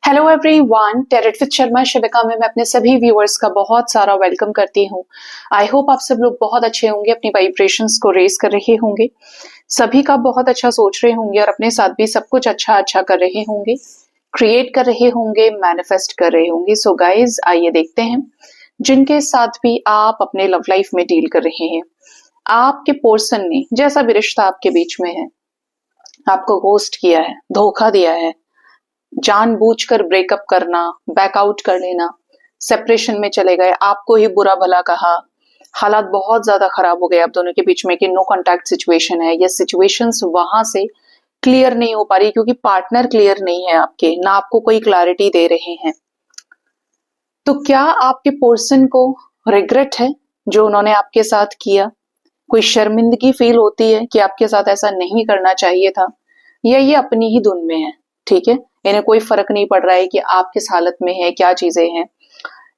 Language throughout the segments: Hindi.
Hello everyone, tarot with Sharma Shivika में मैं अपने सभी व्यूअर्स का बहुत सारा वेलकम करती हूँ। आई होप आप सब लोग बहुत अच्छे होंगे, अपनी वाइब्रेशंस को रेज कर रहे होंगे, सभी का बहुत अच्छा सोच रहे होंगे और अपने साथ भी सब कुछ अच्छा अच्छा कर रहे होंगे, क्रिएट कर रहे होंगे, मैनिफेस्ट कर रहे होंगे। सो गाइज, आइए देखते हैं जिनके साथ भी आप अपने लव लाइफ में डील कर रहे हैं, आपके पर्सन ने जैसा भी रिश्ता आपके बीच में है, आपको घोस्ट किया है, धोखा दिया है, जानबूझकर ब्रेकअप करना, बैकआउट कर लेना, सेपरेशन में चले गए, आपको ही बुरा भला कहा, हालात बहुत ज्यादा खराब हो गए आप दोनों के बीच में कि नो कांटेक्ट सिचुएशन है। ये सिचुएशंस वहां से क्लियर नहीं हो पा रही क्योंकि पार्टनर क्लियर नहीं है आपके, ना आपको कोई क्लैरिटी दे रहे हैं। तो क्या आपके पर्सन को रिग्रेट है जो उन्होंने आपके साथ किया? कोई शर्मिंदगी फील होती है कि आपके साथ ऐसा नहीं करना चाहिए था, या ये अपनी ही धुन में है? ठीक है, इन्हें कोई फर्क नहीं पड़ रहा है कि आप किस हालत में है, क्या चीजें हैं।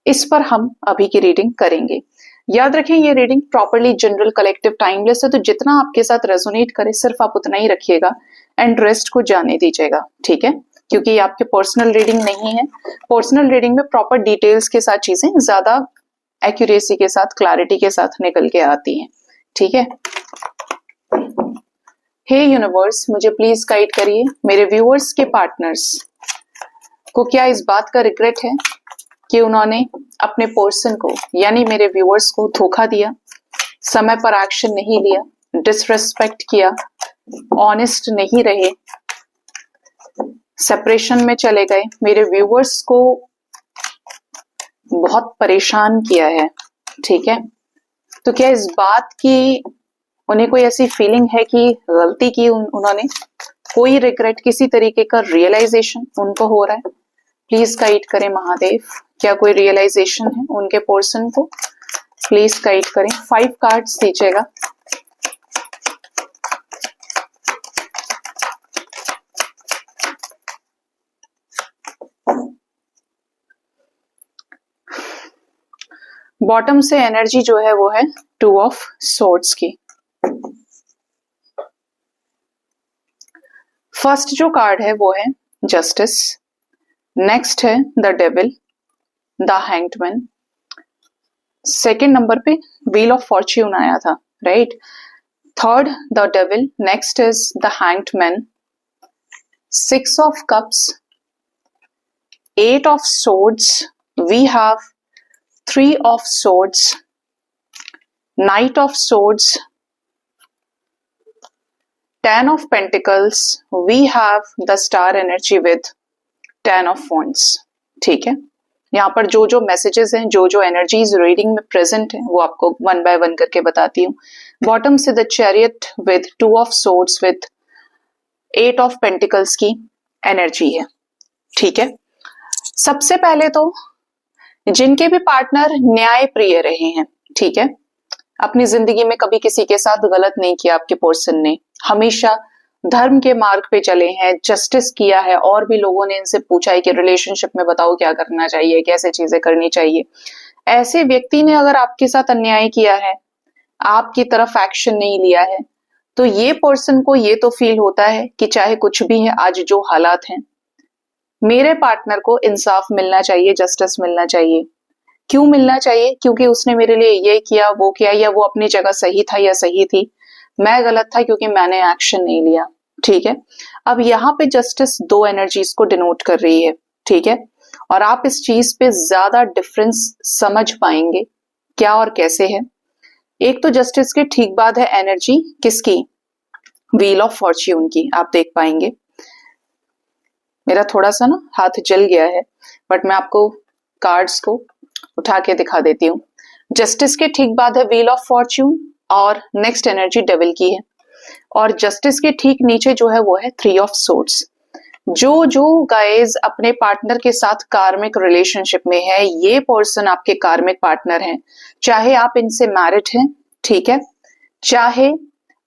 इस पर हम अभी की रीडिंग करेंगे। याद रखें, ये reading properly general, collective, timeless है, तो जितना आपके साथ रेजोनेट करे सिर्फ आप उतना ही रखिएगा एंड रेस्ट को जाने दीजिएगा। ठीक है, क्योंकि ये आपके पर्सनल रीडिंग नहीं है। पर्सनल रीडिंग में प्रॉपर डिटेल्स के साथ चीजें ज्यादा एक्यूरेसी के साथ, क्लैरिटी के साथ निकल के आती हैं। ठीक है, हे यूनिवर्स, मुझे प्लीज गाइड करिए, मेरे व्यूअर्स के पार्टनर्स को क्या इस बात का रिग्रेट है कि उन्होंने अपने पर्सन को यानी मेरे व्यूअर्स को धोखा दिया, समय पर एक्शन नहीं लिया, डिसरेस्पेक्ट किया, ऑनेस्ट नहीं रहे, सेपरेशन में चले गए, मेरे व्यूअर्स को बहुत परेशान किया है। ठीक है, तो क्या इस बात की उन्हें कोई ऐसी फीलिंग है कि गलती की उन्होंने? कोई रिग्रेट, किसी तरीके का रियलाइजेशन उनको हो रहा है? प्लीज गाइड करें महादेव, क्या कोई रियलाइजेशन है उनके पर्सन को? प्लीज गाइड करें। 5 कार्ड्स दीजिएगा। बॉटम से एनर्जी जो है वो है 2 ऑफ सोर्ड्स की। फर्स्ट जो कार्ड है वो है जस्टिस, नेक्स्ट है the devil, the hanged man, second number पे व्हील ऑफ फॉर्च्यून आया था, right? Third the devil, next is the hanged man, 6 of cups, 8 of swords, we have 3 of swords, knight of swords, 10 of Pentacles, we have the star energy with 10 of Wands। ठीक है, यहाँ पर जो जो मैसेजेस हैं, जो जो एनर्जीज रीडिंग में प्रेजेंट है, वो आपको वन बाय वन करके बताती हूँ। बॉटम से the chariot with 2 of swords with 8 of pentacles की एनर्जी है। ठीक है, सबसे पहले तो जिनके भी पार्टनर न्याय प्रिय रहे हैं, ठीक है, अपनी जिंदगी में कभी किसी के साथ गलत नहीं किया, आपके पर्सन ने हमेशा धर्म के मार्ग पे चले हैं, जस्टिस किया है, और भी लोगों ने इनसे पूछा है कि रिलेशनशिप में बताओ क्या करना चाहिए, कैसे चीजें करनी चाहिए। ऐसे व्यक्ति ने अगर आपके साथ अन्याय किया है, आपकी तरफ एक्शन नहीं लिया है, तो ये पर्सन को ये तो फील होता है कि चाहे कुछ भी है, आज जो हालात हैं, मेरे पार्टनर को इंसाफ मिलना चाहिए, जस्टिस मिलना चाहिए। क्यों मिलना चाहिए? क्योंकि उसने मेरे लिए ये किया, वो किया, या वो अपनी जगह सही था या सही थी, मैं गलत था क्योंकि मैंने एक्शन नहीं लिया। ठीक है, अब यहाँ पे जस्टिस 2 एनर्जीज को डिनोट कर रही है। ठीक है, और आप इस चीज पे ज्यादा डिफरेंस समझ पाएंगे क्या और कैसे है। एक तो जस्टिस के ठीक बाद है एनर्जी किसकी? व्हील ऑफ फॉर्च्यून की। आप देख पाएंगे, मेरा थोड़ा सा ना हाथ जल गया है, बट मैं आपको कार्ड्स को उठा के दिखा देती हूँ। जस्टिस के ठीक बाद है व्हील ऑफ फॉर्च्यून और नेक्स्ट एनर्जी डेविल की है, और जस्टिस के ठीक नीचे जो है वो है 3 ऑफ सोर्ड्स। जो जो गाइज अपने पार्टनर के साथ कार्मिक रिलेशनशिप में है, ये पर्सन आपके कार्मिक पार्टनर हैं, चाहे आप इनसे मैरिड हैं, ठीक है, चाहे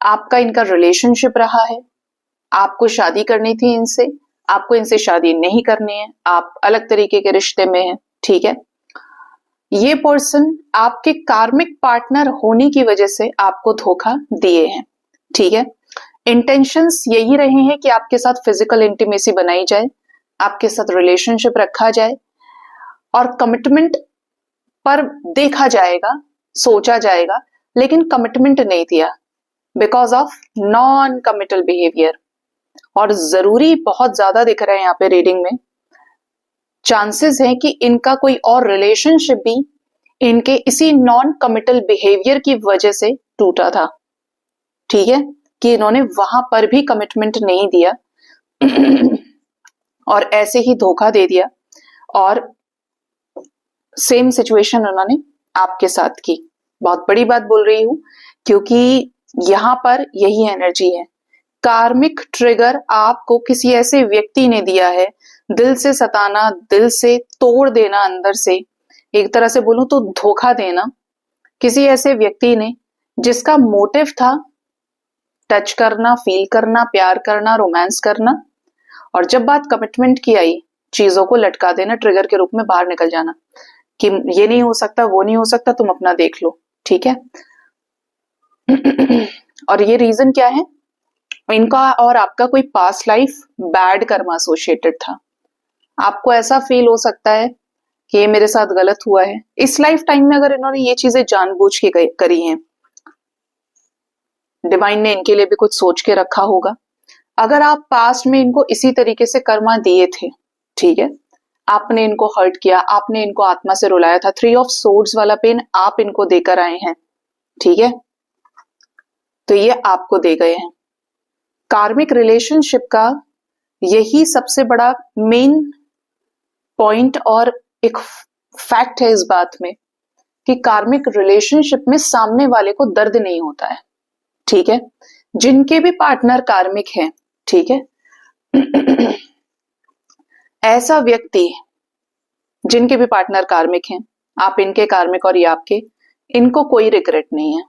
आपका इनका रिलेशनशिप रहा है, आपको शादी करनी थी इनसे, आपको इनसे शादी नहीं करनी है, आप अलग तरीके के रिश्ते में हैं। ठीक है, ये पर्सन आपके कार्मिक पार्टनर होने की वजह से आपको धोखा दिए हैं। ठीक है, इंटेंशंस यही रहे हैं कि आपके साथ फिजिकल इंटीमेसी बनाई जाए, आपके साथ रिलेशनशिप रखा जाए और कमिटमेंट पर देखा जाएगा, सोचा जाएगा, लेकिन कमिटमेंट नहीं दिया because of non committal behaviour. और जरूरी बहुत ज्यादा दिख रहा है यहाँ पे रीडिंग में, चांसेस है कि इनका कोई और रिलेशनशिप भी इनके इसी नॉन कमिटल बिहेवियर की वजह से टूटा था। ठीक है, कि इन्होंने वहां पर भी कमिटमेंट नहीं दिया और ऐसे ही धोखा दे दिया और सेम सिचुएशन उन्होंने आपके साथ की। बहुत बड़ी बात बोल रही हूं क्योंकि यहां पर यही एनर्जी है। कार्मिक ट्रिगर आपको किसी ऐसे व्यक्ति ने दिया है, दिल से सताना, दिल से तोड़ देना, अंदर से एक तरह से बोलूं तो धोखा देना किसी ऐसे व्यक्ति ने जिसका मोटिव था टच करना, फील करना, प्यार करना, रोमांस करना, और जब बात कमिटमेंट की आई चीजों को लटका देना, ट्रिगर के रूप में बाहर निकल जाना कि ये नहीं हो सकता, वो नहीं हो सकता, तुम अपना देख लो। ठीक है और ये रीजन क्या है, इनका और आपका कोई पास्ट लाइफ बैड कर्म एसोसिएटेड था। आपको ऐसा फील हो सकता है कि ये मेरे साथ गलत हुआ है। इस लाइफ टाइम में अगर इन्होंने ये चीजें जानबूझ के करी हैं, डिवाइन ने इनके लिए भी कुछ सोच के रखा होगा। अगर आप पास्ट में इनको इसी तरीके से कर्मा दिए थे, ठीक है, आपने इनको हर्ट किया, आपने इनको आत्मा से रुलाया था, 3 ऑफ सोर्ड्स वाला पेन आप इनको देकर आए हैं, ठीक है, तो ये आपको दे गए हैं। कार्मिक रिलेशनशिप का यही सबसे बड़ा मेन पॉइंट और एक फैक्ट है इस बात में कि कार्मिक रिलेशनशिप में सामने वाले को दर्द नहीं होता है। ठीक है, जिनके भी पार्टनर कार्मिक हैं, ठीक है ऐसा व्यक्ति जिनके भी पार्टनर कार्मिक हैं, आप इनके कार्मिक और ये आपके, इनको कोई रिग्रेट नहीं है।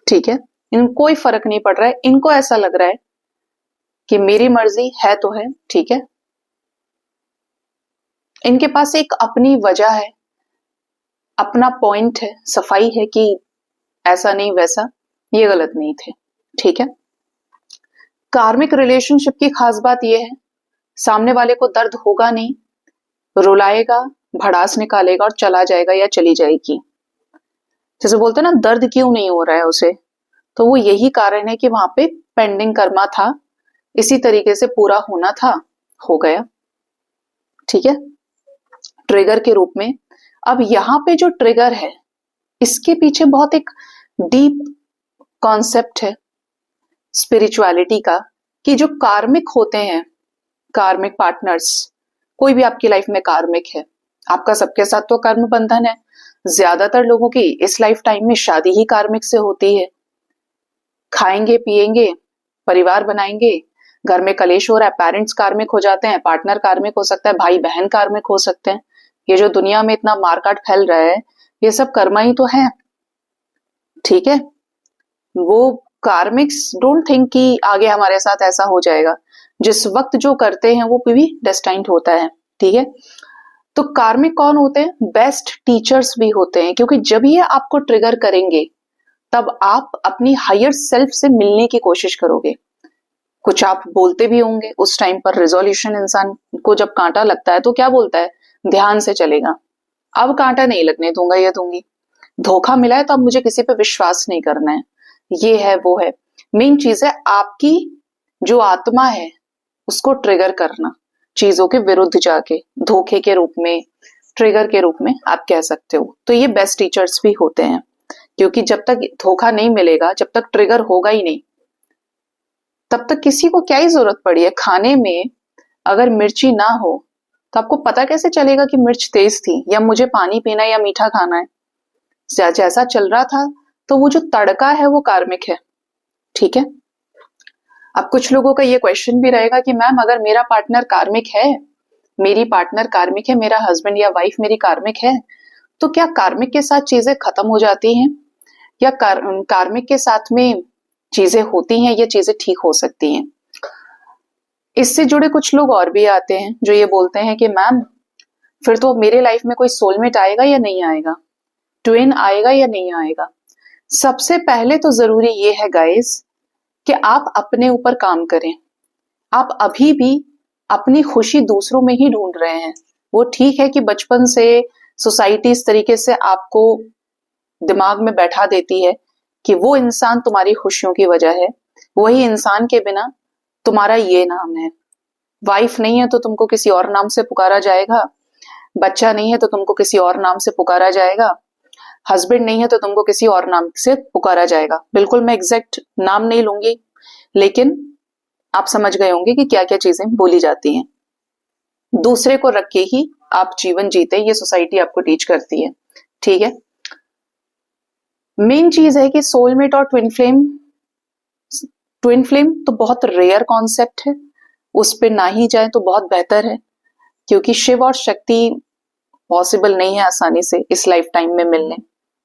ठीक है, इनको कोई फर्क नहीं पड़ रहा है। इनको ऐसा लग रहा है कि मेरी मर्जी है तो है, ठीक है, इनके पास एक अपनी वजह है, अपना पॉइंट है, सफाई है कि ऐसा नहीं वैसा, ये गलत नहीं थे। ठीक है, कार्मिक रिलेशनशिप की खास बात यह है, सामने वाले को दर्द होगा नहीं, रुलाएगा, भड़ास निकालेगा और चला जाएगा या चली जाएगी। जैसे बोलते ना दर्द क्यों नहीं हो रहा है उसे, तो वो यही कारण है कि वहां पे पेंडिंग कर्मा था, इसी तरीके से पूरा होना था, हो गया। ठीक है, ट्रिगर के रूप में। अब यहां पे जो ट्रिगर है इसके पीछे बहुत एक डीप कॉन्सेप्ट है स्पिरिचुअलिटी का, कि जो कार्मिक होते हैं, कार्मिक पार्टनर्स, कोई भी आपकी लाइफ में कार्मिक है, आपका सबके साथ तो कर्म बंधन है, ज्यादातर लोगों की इस लाइफ टाइम में शादी ही कार्मिक से होती है। खाएंगे पिएंगे, परिवार बनाएंगे, घर में कलेश हो रहा है, पेरेंट्स कार्मिक हो जाते हैं, पार्टनर कार्मिक हो सकता है, भाई बहन कार्मिक हो सकते हैं। ये जो दुनिया में इतना मारकाट फैल रहा है, ये सब कर्मा ही तो है। ठीक है, वो कार्मिक्स डोंट थिंक कि आगे हमारे साथ ऐसा हो जाएगा, जिस वक्त जो करते हैं वो भी डेस्टाइन्ड होता है। ठीक है, तो कार्मिक कौन होते हैं, बेस्ट टीचर्स भी होते हैं, क्योंकि जब ये आपको ट्रिगर करेंगे तब आप अपनी हायर सेल्फ से मिलने की कोशिश करोगे। कुछ आप बोलते भी होंगे उस टाइम पर। रिजोल्यूशन इंसान को जब कांटा लगता है तो क्या बोलता है, ध्यान से चलेगा, अब कांटा नहीं लगने दूंगा या दूंगी। धोखा मिला है तो अब मुझे किसी पे विश्वास नहीं करना है, ये है वो है। मेन चीज है आपकी जो आत्मा है उसको ट्रिगर करना, चीजों के विरुद्ध जाके, धोखे के रूप में, ट्रिगर के रूप में आप कह सकते हो। तो ये बेस्ट टीचर्स भी होते हैं, क्योंकि जब तक धोखा नहीं मिलेगा, जब तक ट्रिगर होगा ही नहीं, तब तक किसी को क्या ही जरूरत पड़ी है। खाने में अगर मिर्ची ना हो तो आपको पता कैसे चलेगा कि मिर्च तेज थी, या मुझे पानी पीना है या मीठा खाना है। जैसा चल रहा था, तो वो जो तड़का है वो कार्मिक है। ठीक है, अब कुछ लोगों का ये क्वेश्चन भी रहेगा कि मैम अगर मेरा पार्टनर कार्मिक है, मेरी पार्टनर कार्मिक है, मेरा हस्बैंड या वाइफ मेरी कार्मिक है, तो क्या कार्मिक के साथ चीजें खत्म हो जाती हैं, या कार्मिक के साथ में चीजें होती हैं, या चीजें ठीक हो सकती हैं। इससे जुड़े कुछ लोग और भी आते हैं जो ये बोलते हैं कि मैम फिर तो मेरे लाइफ में कोई सोलमेट आएगा या नहीं आएगा, ट्विन आएगा या नहीं आएगा। सबसे पहले तो जरूरी ये है गाइस कि आप अपने ऊपर काम करें। आप अभी भी अपनी खुशी दूसरों में ही ढूंढ रहे हैं। वो ठीक है कि बचपन से सोसाइटी इस तरीके से आपको दिमाग में बैठा देती है कि वो इंसान तुम्हारी खुशियों की वजह है, वही इंसान के बिना तुम्हारा ये नाम है। वाइफ नहीं है तो तुमको किसी और नाम से पुकारा जाएगा, बच्चा नहीं है तो तुमको किसी और नाम से पुकारा जाएगा, हस्बैंड नहीं है तो तुमको किसी और नाम से पुकारा जाएगा। बिल्कुल मैं एग्जैक्ट नाम नहीं लूंगी, लेकिन आप समझ गए होंगे कि क्या क्या चीजें बोली जाती हैं। दूसरे को रख के ही आप जीवन जीते, ये सोसाइटी आपको टीच करती है। ठीक है, मेन चीज है कि सोलमेट और ट्विन फ्लेम तो बहुत रेयर कॉन्सेप्ट है, उस पे ना ही जाए तो बहुत बेहतर है, क्योंकि शिव और शक्ति पॉसिबल नहीं है आसानी से इस लाइफ टाइम में मिलने।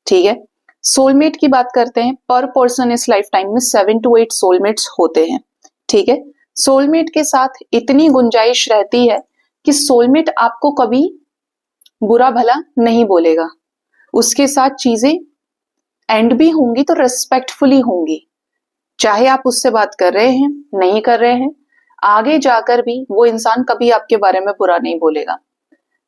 ठीक है, सोलमेट की बात करते हैं। पर पर्सन इस लाइफ टाइम में 7 to 8 सोलमेट्स होते हैं। ठीक है, सोलमेट के साथ इतनी गुंजाइश रहती है कि सोलमेट आपको कभी बुरा भला नहीं बोलेगा, उसके साथ चीजें एंड भी होंगी तो रेस्पेक्टफुली होंगी। चाहे आप उससे बात कर रहे हैं नहीं कर रहे हैं, आगे जाकर भी वो इंसान कभी आपके बारे में बुरा नहीं बोलेगा।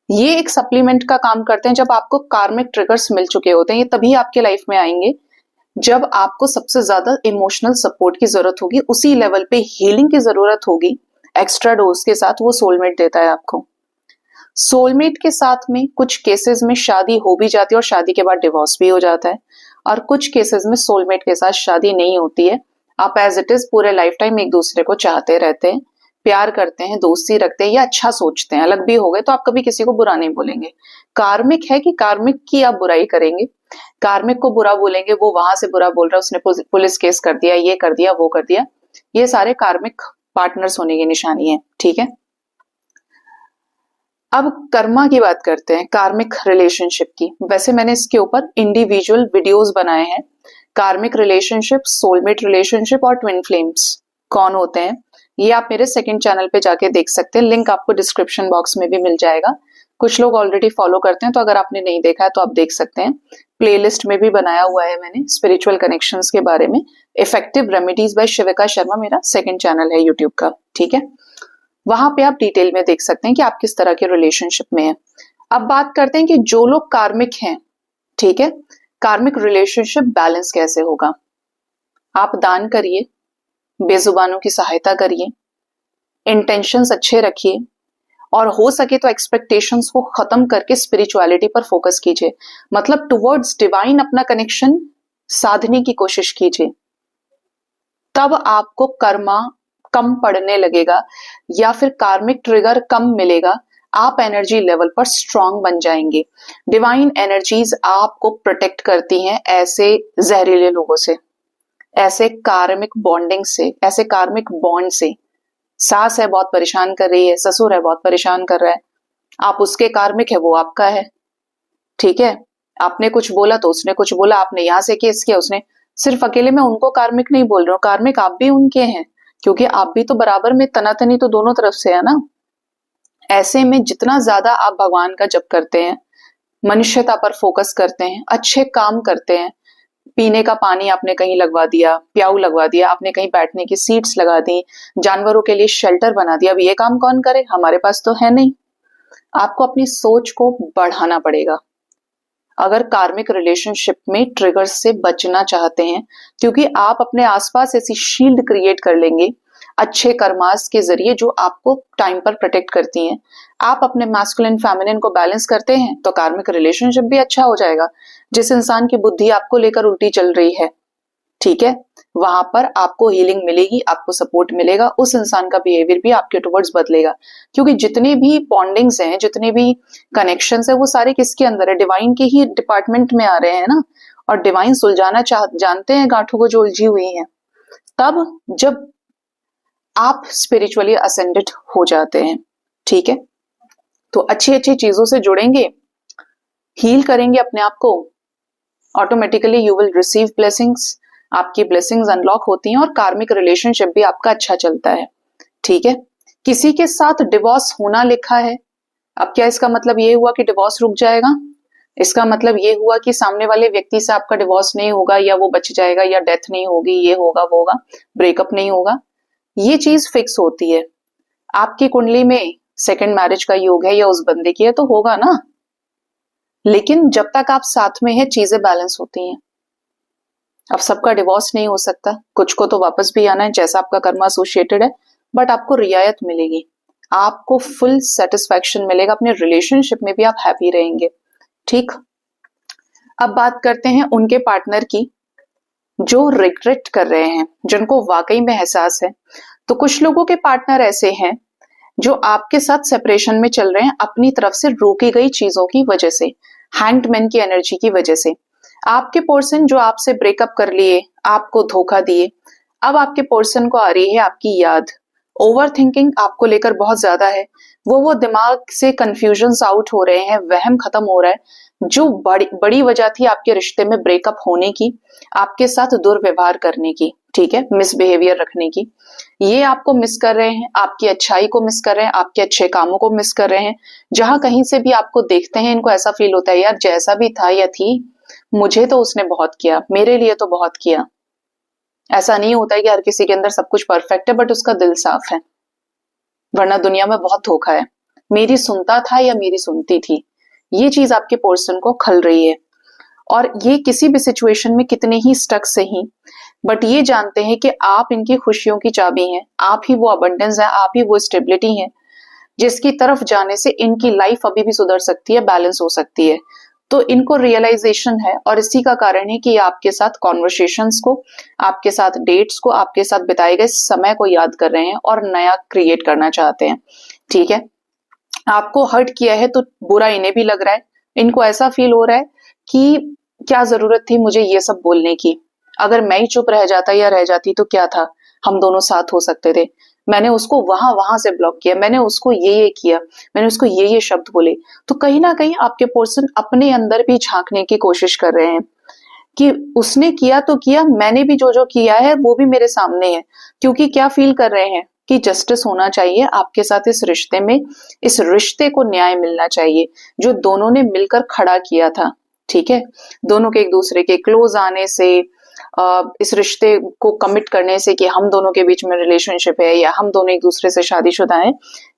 ये एक सप्लीमेंट का काम करते हैं। जब आपको कार्मिक ट्रिगर्स मिल चुके होते हैं, ये तभी आपके लाइफ में आएंगे जब आपको सबसे ज्यादा इमोशनल सपोर्ट की जरूरत होगी, उसी लेवल पे हीलिंग की जरूरत होगी। एक्स्ट्रा डोज के साथ वो सोलमेट देता है आपको। सोलमेट के साथ में कुछ केसेस में शादी हो भी जाती है और शादी के बाद डिवोर्स भी हो जाता है, और कुछ केसेस में सोलमेट के साथ शादी नहीं होती है। आप एज इट इज पूरे लाइफ टाइम एक दूसरे को चाहते रहते हैं, प्यार करते हैं, दोस्ती रखते हैं या अच्छा सोचते हैं। अलग भी हो गए तो आप कभी किसी को बुरा नहीं बोलेंगे। कार्मिक है कि कार्मिक की आप बुराई करेंगे, कार्मिक को बुरा बोलेंगे, वो वहां से बुरा बोल रहा है, उसने पुलिस केस कर दिया, ये कर दिया, वो कर दिया। ये सारे कार्मिक पार्टनर्स होने की निशानी है। ठीक है, अब कर्मा की बात करते हैं, कार्मिक रिलेशनशिप की। वैसे मैंने इसके ऊपर इंडिविजुअल वीडियोस बनाए हैं। कार्मिक रिलेशनशिप, सोलमेट रिलेशनशिप और ट्विन फ्लेम्स कौन होते हैं, ये आप मेरे सेकंड चैनल पे जाके देख सकते हैं। लिंक आपको डिस्क्रिप्शन बॉक्स में भी मिल जाएगा। कुछ लोग ऑलरेडी फॉलो करते हैं, तो अगर आपने नहीं देखा है तो आप देख सकते हैं। प्लेलिस्ट में भी बनाया हुआ है मैंने स्पिरिचुअल कनेक्शंस के बारे में। इफेक्टिव रेमेडीज बाय शिविका शर्मा मेरा सेकंड चैनल है यूट्यूब का। ठीक है, वहां पे आप डिटेल में देख सकते हैं कि आप किस तरह के रिलेशनशिप में हैं। अब बात करते हैं कि जो लोग कार्मिक हैं, ठीक है, कार्मिक रिलेशनशिप बैलेंस कैसे होगा। आप दान करिए, बेजुबानों की सहायता करिए, इंटेंशंस अच्छे रखिए, और हो सके तो एक्सपेक्टेशंस को खत्म करके स्पिरिचुअलिटी पर फोकस कीजिए। मतलब टुवर्ड्स डिवाइन अपना कनेक्शन साधने की कोशिश कीजिए। तब आपको कर्मा कम पड़ने लगेगा या फिर कार्मिक ट्रिगर कम मिलेगा। आप एनर्जी लेवल पर स्ट्रांग बन जाएंगे। डिवाइन एनर्जीज आपको प्रोटेक्ट करती हैं ऐसे जहरीले लोगों से, ऐसे कार्मिक बॉन्डिंग से, ऐसे कार्मिक बॉन्ड से। सास है बहुत परेशान कर रही है, ससुर है बहुत परेशान कर रहा है, आप उसके कार्मिक है, वो आपका है। ठीक है, आपने कुछ बोला तो उसने कुछ बोला, आपने यहां से केस किया, उसने। सिर्फ अकेले में उनको कार्मिक नहीं बोल रहा हूं, कार्मिक आप भी उनके हैं, क्योंकि आप भी तो बराबर में तनातनी तो दोनों तरफ से है ना। ऐसे में जितना ज्यादा आप भगवान का जप करते हैं, मनुष्यता पर फोकस करते हैं, अच्छे काम करते हैं, पीने का पानी आपने कहीं लगवा दिया, प्याऊ लगवा दिया, आपने कहीं बैठने की सीट्स लगा दी, जानवरों के लिए शेल्टर बना दिया। अब ये काम कौन करे, हमारे पास तो है नहीं। आपको अपनी सोच को बढ़ाना पड़ेगा अगर कार्मिक रिलेशनशिप में ट्रिगर्स से बचना चाहते हैं, क्योंकि आप अपने आसपास ऐसी शील्ड क्रिएट कर लेंगे अच्छे कर्मास के जरिए जो आपको टाइम पर प्रोटेक्ट करती हैं। आप अपने मैस्कुलिन फेमिनिन को बैलेंस करते हैं तो कार्मिक रिलेशनशिप भी अच्छा हो जाएगा। जिस इंसान की बुद्धि आपको लेकर उल्टी चल रही है, ठीक है, वहां पर आपको हीलिंग मिलेगी, आपको सपोर्ट मिलेगा, उस इंसान का बिहेवियर भी आपके टुवर्ड्स बदलेगा। क्योंकि जितने भी बॉन्डिंग्स हैं, जितने भी कनेक्शंस है, वो सारे किसके अंदर है, डिवाइन के ही डिपार्टमेंट में आ रहे हैं ना। और डिवाइन सुलझाना जानते हैं गांठों को जो उलझी हुई है। तब जब आप स्पिरिचुअली असेंडेड हो जाते हैं, ठीक है, तो अच्छी अच्छी चीजों से जुड़ेंगे, हील करेंगे अपने आप को, automatically you will receive blessings. आपकी ब्लेसिंग्स अनलॉक होती हैं और कार्मिक रिलेशनशिप भी आपका अच्छा चलता है। ठीक है, किसी के साथ डिवोर्स होना लिखा है। अब क्या इसका मतलब ये हुआ कि डिवोर्स रुक जाएगा? इसका मतलब ये हुआ कि सामने वाले व्यक्ति से आपका डिवोर्स नहीं होगा, या वो बच जाएगा, या डेथ नहीं होगी, ये होगा वो होगा, ब्रेकअप नहीं होगा। ये चीज फिक्स होती है। आपकी कुंडली में सेकंड मैरिज का योग है या उस बंदे की है तो होगा ना, लेकिन जब तक आप साथ में है चीजें बैलेंस होती हैं। अब सबका डिवोर्स नहीं हो सकता, कुछ को तो वापस भी आना है जैसा आपका कर्म एसोसिएटेड है, बट आपको रियायत मिलेगी, आपको फुल सेटिस्फैक्शन मिलेगा, अपने रिलेशनशिप में भी आप हैप्पी रहेंगे। ठीक, अब बात करते हैं उनके पार्टनर की जो रिग्रेट कर रहे हैं, जिनको वाकई में एहसास है। तो कुछ लोगों के पार्टनर ऐसे हैं जो आपके साथ सेपरेशन में चल रहे हैं अपनी तरफ से रोकी गई चीजों की वजह से, हैंडमैन की एनर्जी की वजह से। आपके पर्सन जो आपसे ब्रेकअप कर लिए, आपको धोखा दिए, अब आपके पर्सन को आ रही है आपकी याद, ओवर थिंकिंग आपको लेकर बहुत ज्यादा है, वो दिमाग से कंफ्यूजन आउट हो रहे हैं, वहम खत्म हो रहा है, जो बड़ी वजह थी आपके रिश्ते में ब्रेकअप होने की, आपके साथ दुर्व्यवहार करने की, ठीक है, मिसबिहेवियर रखने की, ये आपको मिस कर रहे हैं, आपकी अच्छाई को मिस कर रहे हैं, आपके अच्छे कामों को मिस कर रहे हैं। जहां कहीं से भी आपको देखते हैं इनको ऐसा फील होता है यार जैसा भी था या थी, मुझे तो उसने बहुत किया, मेरे लिए तो बहुत किया। ऐसा नहीं होता है कि हर किसी के अंदर सब कुछ परफेक्ट है बट उसका दिल साफ है, वरना दुनिया में बहुत धोखा है। मेरी सुनता था या मेरी सुनती थी, ये चीज आपके पर्सन को खल रही है। और ये किसी भी सिचुएशन में कितने ही स्टक से ही, बट ये जानते हैं कि आप इनकी खुशियों की चाबी हैं, आप ही वो अबंडेंस है, आप ही वो स्टेबिलिटी है जिसकी तरफ जाने से इनकी लाइफ अभी भी सुधर सकती है, बैलेंस हो सकती है। तो इनको रियलाइजेशन है और इसी का कारण है कि ये आपके साथ कॉन्वर्सेशंस को, आपके साथ डेट्स को, आपके साथ बिताए गए समय को याद कर रहे हैं और नया क्रिएट करना चाहते हैं। ठीक है, आपको हर्ट किया है तो बुरा इन्हें भी लग रहा है, इनको ऐसा फील हो रहा है कि क्या जरूरत थी मुझे ये सब बोलने की, अगर मैं ही चुप रह जाता या रह जाती तो क्या था, हम दोनों साथ हो सकते थे, मैंने उसको वहां से ब्लॉक किया, मैंने उसको ये किया, मैंने उसको ये शब्द बोले। तो कहीं ना कहीं आपके पर्सन अपने अंदर भी झांकने की कोशिश कर रहे हैं कि उसने किया तो किया, मैंने भी जो किया है वो भी मेरे सामने है, क्योंकि क्या फील कर रहे हैं कि जस्टिस होना चाहिए आपके साथ इस रिश्ते में, इस रिश्ते को न्याय मिलना चाहिए जो दोनों ने मिलकर खड़ा किया था। ठीक है, दोनों के एक दूसरे के क्लोज आने से, इस रिश्ते को कमिट करने से कि हम दोनों के बीच में रिलेशनशिप है या हम दोनों एक दूसरे से शादीशुदा हैं,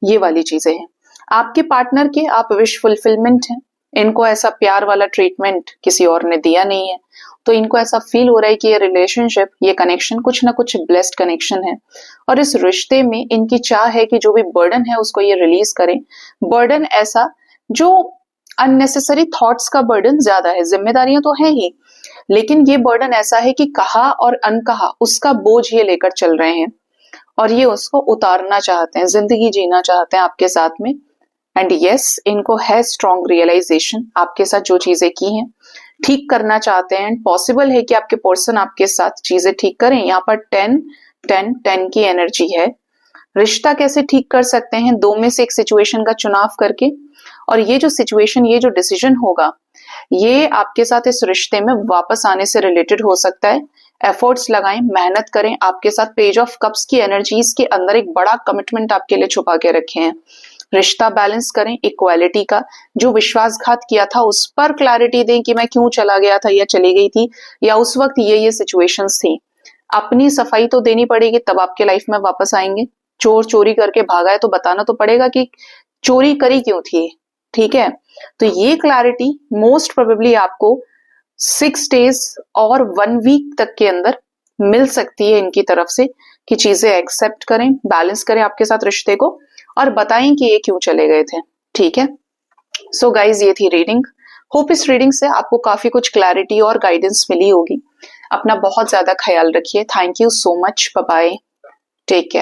ये वाली चीजें हैं। आपके पार्टनर के आप विश फुलफिलमेंट हैं, इनको ऐसा प्यार वाला ट्रीटमेंट किसी और ने दिया नहीं है, तो इनको ऐसा फील हो रहा है कि ये रिलेशनशिप, ये कनेक्शन कुछ ना कुछ ब्लेस्ड कनेक्शन है और इस रिश्ते में इनकी चाह है कि जो भी बर्डन है उसको ये रिलीज करें। बर्डन ऐसा जो अननेसेसरी थॉट्स का बर्डन ज्यादा है, जिम्मेदारियां तो है ही, लेकिन ये बर्डन ऐसा है कि कहा और अनकहा उसका बोझ ये लेकर चल रहे हैं और ये उसको उतारना चाहते हैं, जिंदगी जीना चाहते हैं आपके साथ में। एंड यस, इनको है स्ट्रॉन्ग रियलाइजेशन, आपके साथ जो चीजें की हैं ठीक करना चाहते हैं, एंड पॉसिबल है कि आपके पर्सन आपके साथ चीजें ठीक करें। यहाँ पर 10 की एनर्जी है। रिश्ता कैसे ठीक कर सकते हैं? दो में से एक सिचुएशन का चुनाव करके, और ये जो सिचुएशन, ये जो डिसीजन होगा, ये आपके साथ इस रिश्ते में वापस आने से रिलेटेड हो सकता है। एफर्ट्स लगाएं, मेहनत करें, आपके साथ पेज ऑफ कप्स की एनर्जीज के अंदर एक बड़ा कमिटमेंट आपके लिए छुपा के रखे हैं। रिश्ता बैलेंस करें, इक्वालिटी का, जो विश्वासघात किया था उस पर क्लैरिटी दें कि मैं क्यों चला गया था या चली गई थी, या उस वक्त ये सिचुएशंस थी। अपनी सफाई तो देनी पड़ेगी, तब आपके लाइफ में वापस आएंगे। चोर चोरी करके भागा है तो बताना तो पड़ेगा कि चोरी करी क्यों थी। ठीक है, तो ये क्लैरिटी मोस्ट प्रोबेबली आपको 6 डेज और 1 वीक तक के अंदर मिल सकती है इनकी तरफ से, कि चीजें एक्सेप्ट करें, बैलेंस करें आपके साथ रिश्ते को और बताएं कि ये क्यों चले गए थे। ठीक है, सो गाइज, ये थी रीडिंग। होप इस रीडिंग से आपको काफी कुछ क्लैरिटी और गाइडेंस मिली होगी। अपना बहुत ज्यादा ख्याल रखिए। Thank you so much, bye bye, take care.